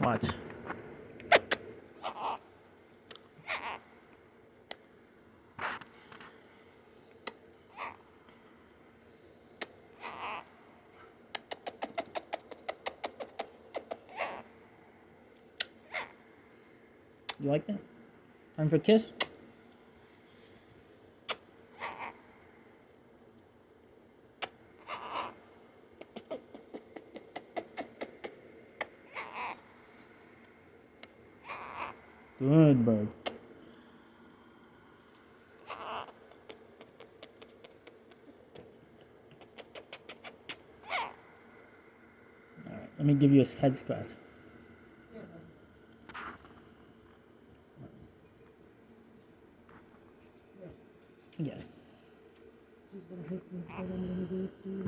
Watch. You like that? Time for a kiss? Good bird. Alright, let me give you a head scratch.